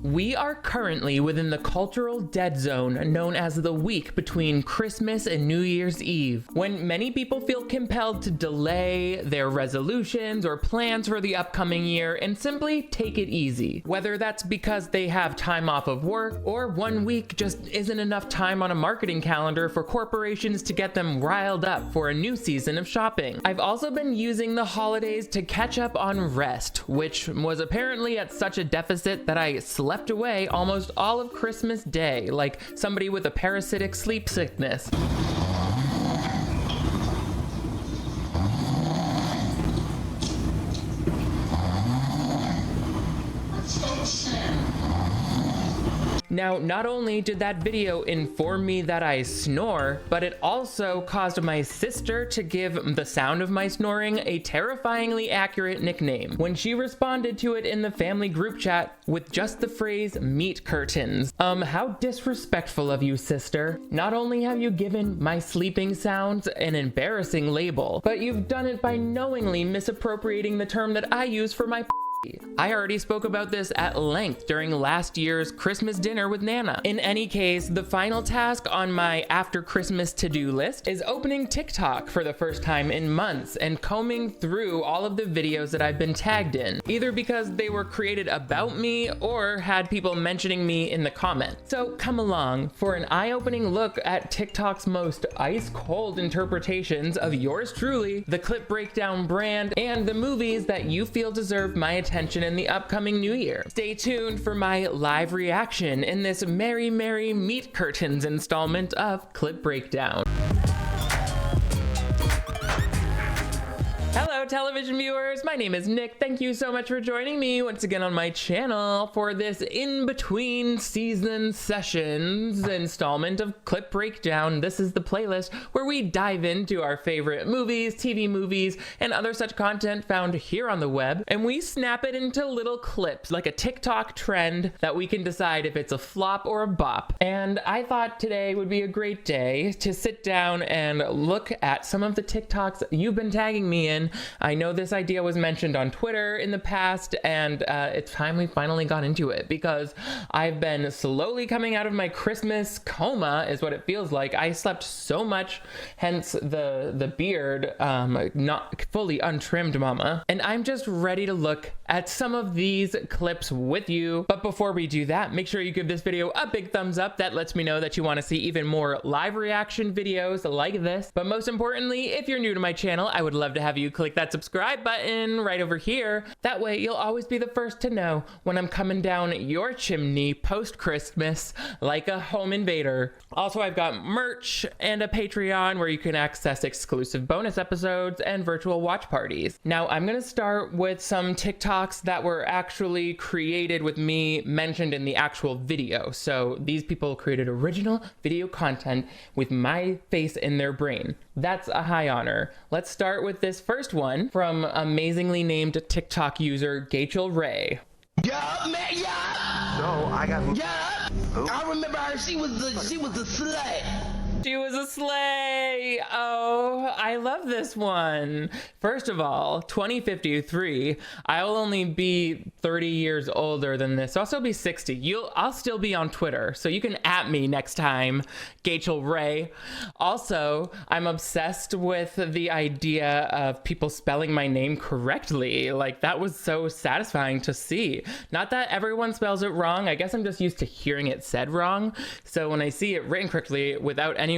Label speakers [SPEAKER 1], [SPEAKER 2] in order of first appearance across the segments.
[SPEAKER 1] We are currently within the cultural dead zone known as the week between Christmas and New Year's Eve, when many people feel compelled to delay their resolutions or plans for the upcoming year and simply take it easy. Whether that's because they have time off of work, or 1 week just isn't enough time on a marketing calendar for corporations to get them riled up for a new season of shopping. I've also been using the holidays to catch up on rest, which was apparently at such a deficit that I slept away almost all of Christmas Day, like somebody with a parasitic sleep sickness. Now, not only did that video inform me that I snore, but it also caused my sister to give the sound of my snoring a terrifyingly accurate nickname when she responded to it in the family group chat with just the phrase meat curtains. How disrespectful of you, sister. Not only have you given my sleeping sounds an embarrassing label, but you've done it by knowingly misappropriating the term that I use for my I already spoke about this at length during last year's Christmas dinner with Nana. In any case, the final task on my after Christmas to-do list is opening TikTok for the first time in months and combing through all of the videos that I've been tagged in, either because they were created about me or had people mentioning me in the comments. So come along for an eye-opening look at TikTok's most ice-cold interpretations of yours truly, the clip breakdown brand, and the movies that you feel deserve my attention in the upcoming new year. Stay tuned for my live reaction in this Merry Merry Meat Curtains installment of Clip Breakdown. Hello television viewers, my name is Nick. Thank you so much for joining me once again on my channel for this in-between season sessions installment of Clip Breakdown. This is the playlist where we dive into our favorite movies, TV movies, and other such content found here on the web, and we snap it into little clips like a TikTok trend that we can decide if it's a flop or a bop. And I thought today would be a great day to sit down and look at some of the TikToks you've been tagging me in. I know this idea was mentioned on Twitter in the past, and it's time we finally got into it because I've been slowly coming out of my Christmas coma, is what it feels like. I slept so much, hence the beard, not fully untrimmed, mama. And I'm just ready to look at some of these clips with you. But before we do that, make sure you give this video a big thumbs up. That lets me know that you want to see even more live reaction videos like this. But most importantly, if you're new to my channel, I would love to have you click that subscribe button right over here. That way you'll always be the first to know when I'm coming down your chimney post-Christmas like a home invader. Also, I've got merch and a Patreon where you can access exclusive bonus episodes and virtual watch parties. Now, I'm gonna start with some TikToks that were actually created with me mentioned in the actual video. So these people created original video content with my face in their brain. That's a high honor. Let's start with this first one from amazingly named TikTok user Gachel Ray.
[SPEAKER 2] Yup, man, yup.
[SPEAKER 3] No, I got.
[SPEAKER 2] Yup. I remember her. She was the slut.
[SPEAKER 1] She was a slay. Oh, I love this one. First of all, 2053, I'll only be 30 years older than this. I'll still be 60. I'll still be on Twitter, so you can at me next time, Gachel Ray. Also, I'm obsessed with the idea of people spelling my name correctly. Like, that was so satisfying to see. Not that everyone spells it wrong. I guess I'm just used to hearing it said wrong. So when I see it written correctly without anyone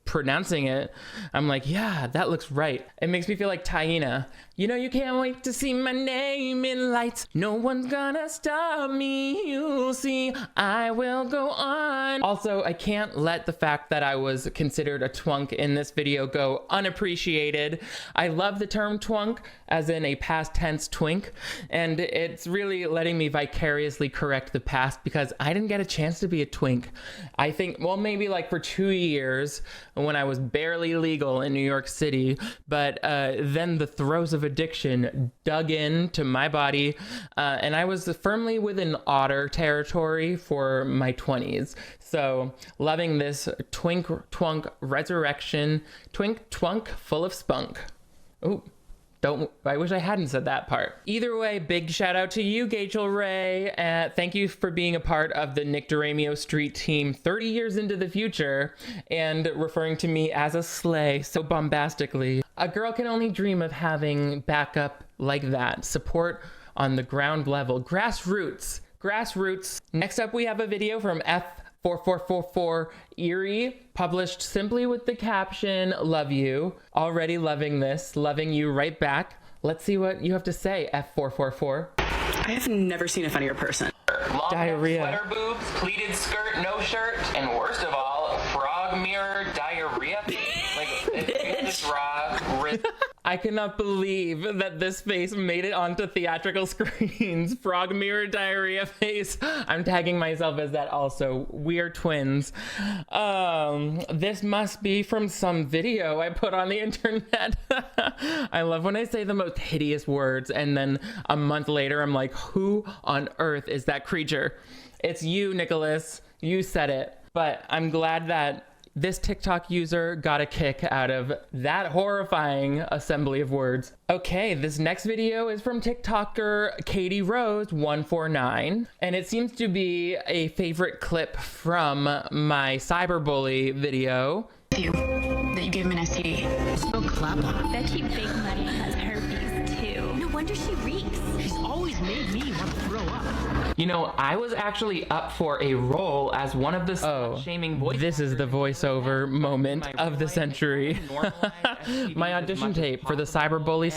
[SPEAKER 1] pronouncing it, I'm like, yeah, that looks right. It makes me feel like Taina. You know, you can't wait to see my name in lights. No one's gonna stop me. You'll see, I will go on. Also, I can't let the fact that I was considered a twunk in this video go unappreciated. I love the term twunk, as in a past tense twink, and it's really letting me vicariously correct the past because I didn't get a chance to be a twink. I think, well, maybe like for 2 years when I was barely legal in New York City, but then the throes of addiction dug into my body, and I was firmly within otter territory for my 20s. So loving this twink twunk resurrection, twink twunk full of spunk. Ooh, I wish I hadn't said that part. Either way, big shout out to you, Gachel Ray. Thank you for being a part of the Nick DiRamio Street team 30 years into the future and referring to me as a slay so bombastically. A girl can only dream of having backup like that. Support on the ground level. Grassroots. Next up, we have a video from F4444 Erie, published simply with the caption, "Love you." Already loving this, loving you right back. Let's see what you have to say, F444.
[SPEAKER 3] I have never seen a funnier person.
[SPEAKER 1] Long diarrhea.
[SPEAKER 4] Sweater boobs, pleated skirt, no shirt, and worst of all, frog mirror diarrhea. Like, this raw wrist.
[SPEAKER 1] I cannot believe that this face made it onto theatrical screens. Frog mirror diarrhea face. I'm tagging myself as that also. We are twins. This must be from some video I put on the internet. I love when I say the most hideous words and then a month later I'm like, who on earth is that creature? It's you, Nicholas. You said it. But I'm glad that this TikTok user got a kick out of that horrifying assembly of words. Okay, this next video is from TikToker Katie Rose 149, and it seems to be a favorite clip from my cyberbully video.
[SPEAKER 3] That you gave him an STD.
[SPEAKER 2] So clap on.
[SPEAKER 5] Bet you Big Money has herpes too. No wonder she reeks.
[SPEAKER 2] She's always made me want to throw up.
[SPEAKER 1] You know, I was actually up for a role as one of the shaming voice. This is the voiceover moment of the century. My audition tape for the cyberbully.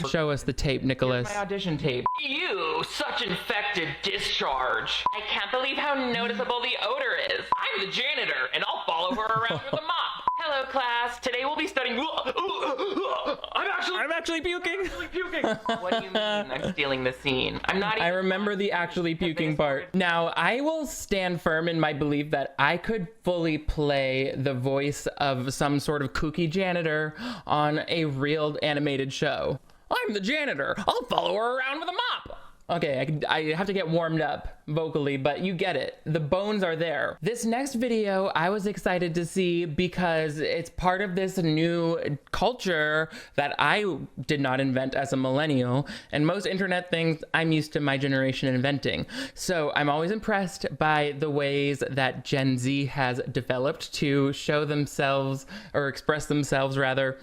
[SPEAKER 1] Show us the tape, Nicholas.
[SPEAKER 4] My audition tape. Ew, such infected discharge. I can't believe how noticeable the odor is. I'm the janitor, and I'll follow her around with a mop. Hello, class. Today we'll be studying.
[SPEAKER 1] I'm actually puking.
[SPEAKER 4] What do you mean I'm stealing the scene? I'm not even.
[SPEAKER 1] I remember the actually puking part. Now, I will stand firm in my belief that I could fully play the voice of some sort of kooky janitor on a real animated show. I'm the janitor. I'll follow her around with a mop. Okay, I have to get warmed up vocally, but you get it. The bones are there. This next video I was excited to see because it's part of this new culture that I did not invent as a millennial, and most internet things I'm used to my generation inventing. So I'm always impressed by the ways that Gen Z has developed to show themselves, or express themselves rather.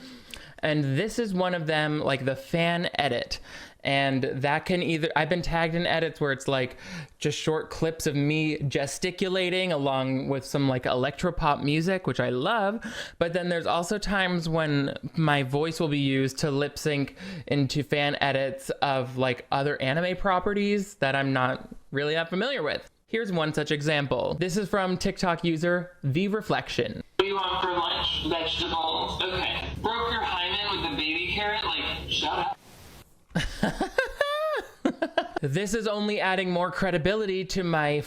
[SPEAKER 1] And this is one of them, like the fan edit. And that can either, I've been tagged in edits where it's like just short clips of me gesticulating along with some like electropop music, which I love. But then there's also times when my voice will be used to lip sync into fan edits of like other anime properties that I'm not really that familiar with. Here's one such example. This is from TikTok user The Reflection.
[SPEAKER 4] What do you want for lunch? Vegetables. Okay. Broke your hymen with a baby carrot? Like, shut up.
[SPEAKER 1] This is only adding more credibility to my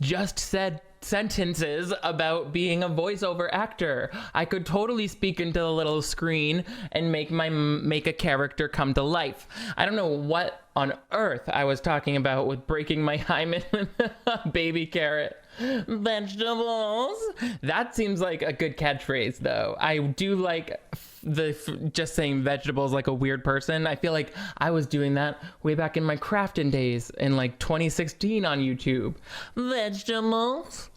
[SPEAKER 1] just said sentences about being a voiceover actor. I could totally speak into the little screen and make a character come to life. I don't know what on earth I was talking about with breaking my hymen with a baby carrot. Vegetables. That seems like a good catchphrase though. I do like just saying vegetables like a weird person. I feel like I was doing that way back in my crafting days in like 2016 on YouTube. Vegetables.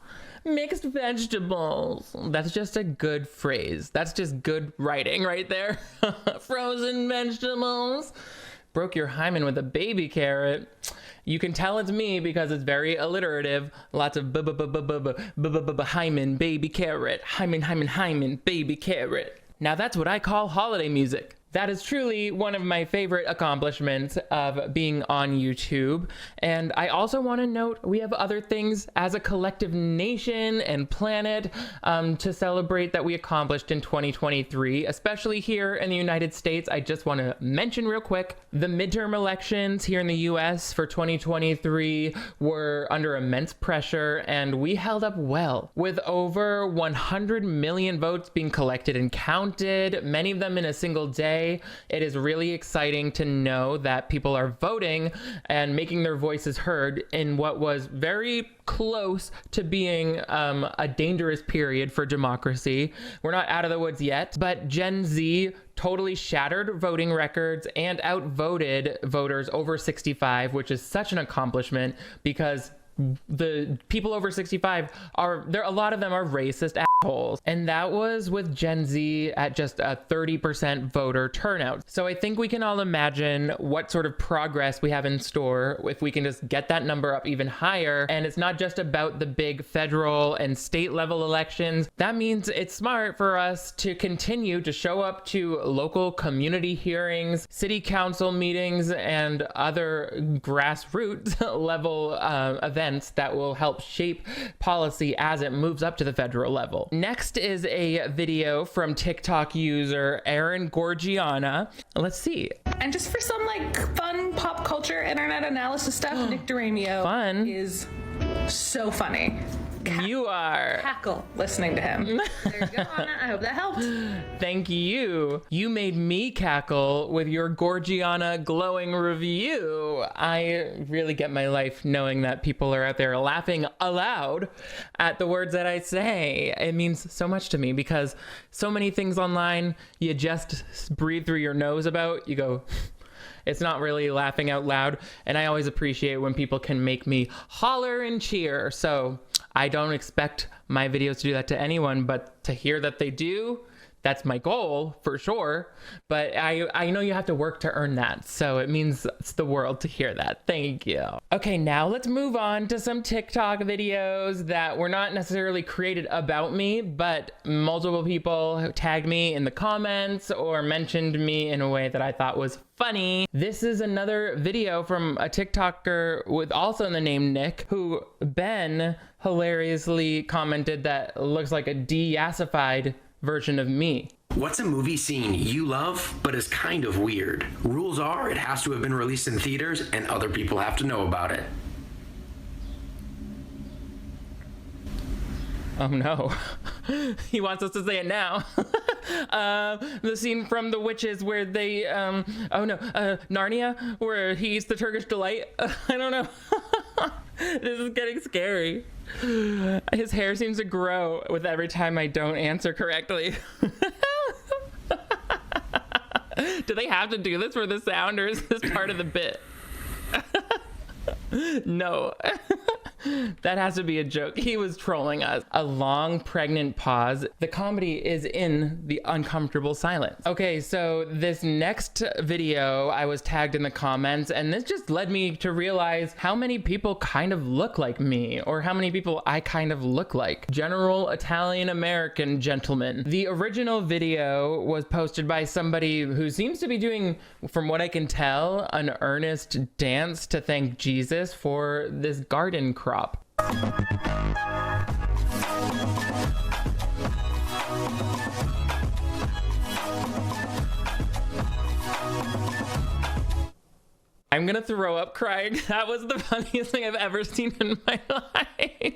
[SPEAKER 1] Mixed vegetables. That's just a good phrase. That's just good writing right there. Frozen vegetables. Broke your hymen with a baby carrot. You can tell it's me because it's very alliterative. Lots of hymen, baby carrot. Hymen, baby carrot. Now that's what I call holiday music. That is truly one of my favorite accomplishments of being on YouTube. And I also want to note we have other things as a collective nation and planet to celebrate that we accomplished in 2023, especially here in the United States. I just want to mention real quick, the midterm elections here in the US for 2023 were under immense pressure, and we held up well with over 100 million votes being collected and counted, many of them in a single day. say. It is really exciting to know that people are voting and making their voices heard in what was very close to being a dangerous period for democracy. We're not out of the woods yet, but Gen Z totally shattered voting records and outvoted voters over 65, which is such an accomplishment because the people over 65 a lot of them are racist assholes. And that was with Gen Z at just a 30% voter turnout. So I think we can all imagine what sort of progress we have in store if we can just get that number up even higher. And it's not just about the big federal and state level elections. That means it's smart for us to continue to show up to local community hearings, city council meetings, and other grassroots level events that will help shape policy as it moves up to the federal level. Next is a video from TikTok user Erin Gorgiana. Let's see.
[SPEAKER 6] And just for some like fun pop culture internet analysis stuff, Nick DiRamio
[SPEAKER 1] Fun.
[SPEAKER 6] is so funny.
[SPEAKER 1] You are.
[SPEAKER 6] Cackle listening to him. There you go, Anna. I hope that helped.
[SPEAKER 1] Thank you. You made me cackle with your Gorgiana glowing review. I really get my life knowing that people are out there laughing aloud at the words that I say. It means so much to me because so many things online you just breathe through your nose about. You go, it's not really laughing out loud. And I always appreciate when people can make me holler and cheer. So I don't expect my videos to do that to anyone, but to hear that they do, that's my goal for sure. But I know you have to work to earn that. So it means it's the world to hear that. Thank you. Okay, now let's move on to some TikTok videos that were not necessarily created about me, but multiple people tagged me in the comments or mentioned me in a way that I thought was funny. This is another video from a TikToker with also the name Nick, who Ben hilariously commented that looks like a de-yassified version of me.
[SPEAKER 7] What's a movie scene you love but is kind of weird? Rules are it has to have been released in theaters and other people have to know about it.
[SPEAKER 1] Oh no. He wants us to say it now. The scene from The Witches where they, Narnia, where he eats the Turkish delight. I don't know. This is getting scary. His hair seems to grow with every time I don't answer correctly. Do they have to do this for the sound, or is this part of the bit? No. That has to be a joke. He was trolling us. A long, pregnant pause. The comedy is in the uncomfortable silence. Okay, so this next video, I was tagged in the comments, and this just led me to realize how many people kind of look like me, or how many people I kind of look like. General Italian-American gentleman. The original video was posted by somebody who seems to be doing, from what I can tell, an earnest dance to thank Jesus for this garden crop. I'm gonna throw up crying. That was the funniest thing I've ever seen in my life.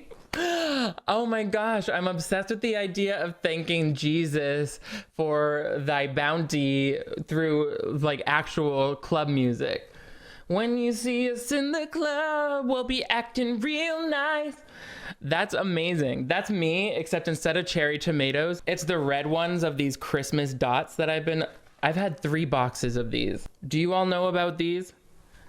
[SPEAKER 1] Oh my gosh, I'm obsessed with the idea of thanking Jesus for thy bounty through like actual club music. When you see us in the club, we'll be acting real nice. That's amazing. That's me, except instead of cherry tomatoes, it's the red ones of these Christmas dots that I've had 3 boxes of these. Do you all know about these?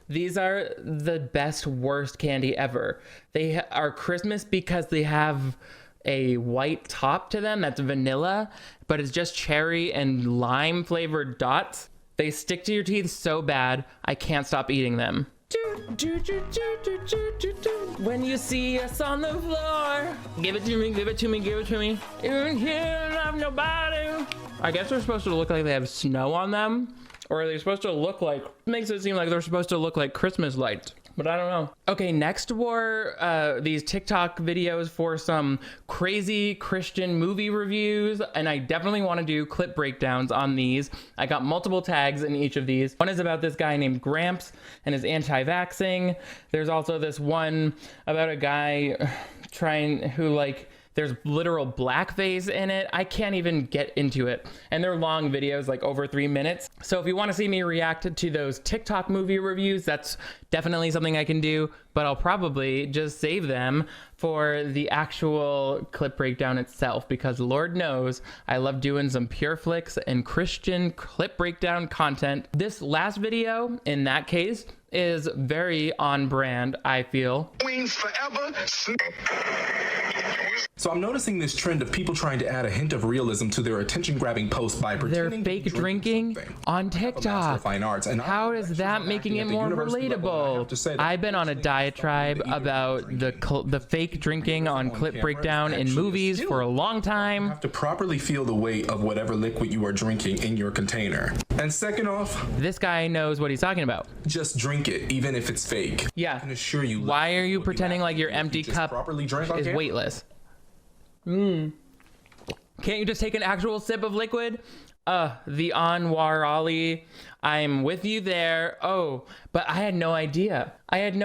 [SPEAKER 1] These are the best, worst candy ever. They are Christmas because they have a white top to them that's vanilla, but it's just cherry and lime flavored dots. They stick to your teeth so bad, I can't stop eating them. When you see us on the floor, give it to me, give it to me, give it to me. In here, I have nobody. I guess they're supposed to look like they have snow on them, or are they supposed to look like, makes it seem like they're supposed to look like Christmas lights. But I don't know. Okay, next were these TikTok videos for some crazy Christian movie reviews, and I definitely want to do clip breakdowns on these. I got multiple tags in each of these. One is about this guy named Gramps and his anti-vaxxing. There's also this one about a guy who like There's literal blackface in it. I can't even get into it. And they're long videos, like over 3 minutes. So if you want to see me react to those TikTok movie reviews, that's definitely something I can do, but I'll probably just save them for the actual clip breakdown itself, because Lord knows I love doing some pure flicks and Christian clip breakdown content. This last video, in that case, is very on brand, I feel.
[SPEAKER 2] Queens forever.
[SPEAKER 8] So I'm noticing this trend of people trying to add a hint of realism to their attention-grabbing posts by pretending
[SPEAKER 1] They're fake drinking on TikTok.
[SPEAKER 8] Fine arts, and
[SPEAKER 1] how is that making it more relatable? I've been on a diatribe about the fake drinking on clip breakdown in movies for a long time.
[SPEAKER 8] You have to properly feel the weight of whatever liquid you are drinking in your container. And second off,
[SPEAKER 1] this guy knows what he's talking about.
[SPEAKER 8] Just drink it, even if it's fake.
[SPEAKER 1] Yeah.
[SPEAKER 8] I can assure you.
[SPEAKER 1] Why are you pretending like your empty cup is weightless? Can't you just take an actual sip of liquid? The Anwar Ali, I'm with you there. Oh, but I had no idea. The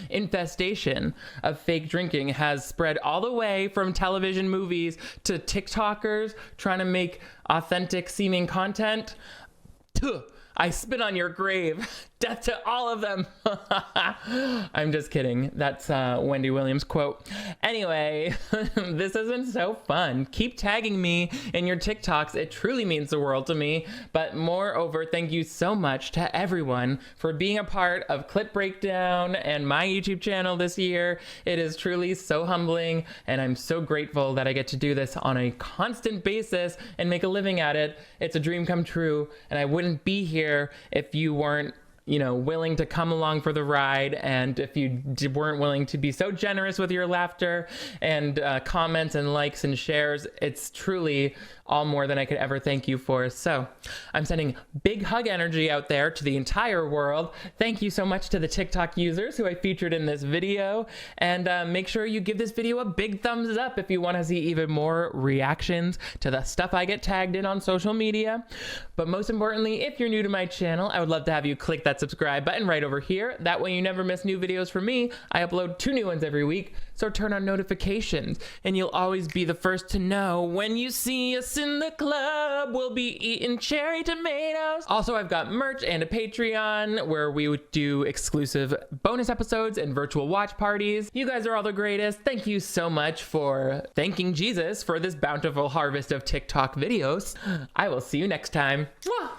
[SPEAKER 1] infestation of fake drinking has spread all the way from television movies to TikTokers trying to make authentic seeming content. I spit on your grave. Death to all of them. I'm just kidding. That's Wendy Williams quote. Anyway, this has been so fun. Keep tagging me in your TikToks. It truly means the world to me. But moreover, thank you so much to everyone for being a part of Clip Breakdown and my YouTube channel this year. It is truly so humbling, and I'm so grateful that I get to do this on a constant basis and make a living at it. It's a dream come true, and I wouldn't be here if you weren't willing to come along for the ride, and if you weren't willing to be so generous with your laughter and comments and likes and shares. It's truly all more than I could ever thank you for. So I'm sending big hug energy out there to the entire world. Thank you so much to the TikTok users who I featured in this video, and make sure you give this video a big thumbs up if you want to see even more reactions to the stuff I get tagged in on social media. But most importantly, if you're new to my channel, I would love to have you click that subscribe button right over here. That way you never miss new videos from me. I upload 2 new ones every week, so turn on notifications and you'll always be the first to know when you see us in the club. We'll be eating cherry tomatoes. Also, I've got merch and a Patreon where we would do exclusive bonus episodes and virtual watch parties. You guys are all the greatest. Thank you so much for thanking Jesus for this bountiful harvest of TikTok videos. I will see you next time. Mwah!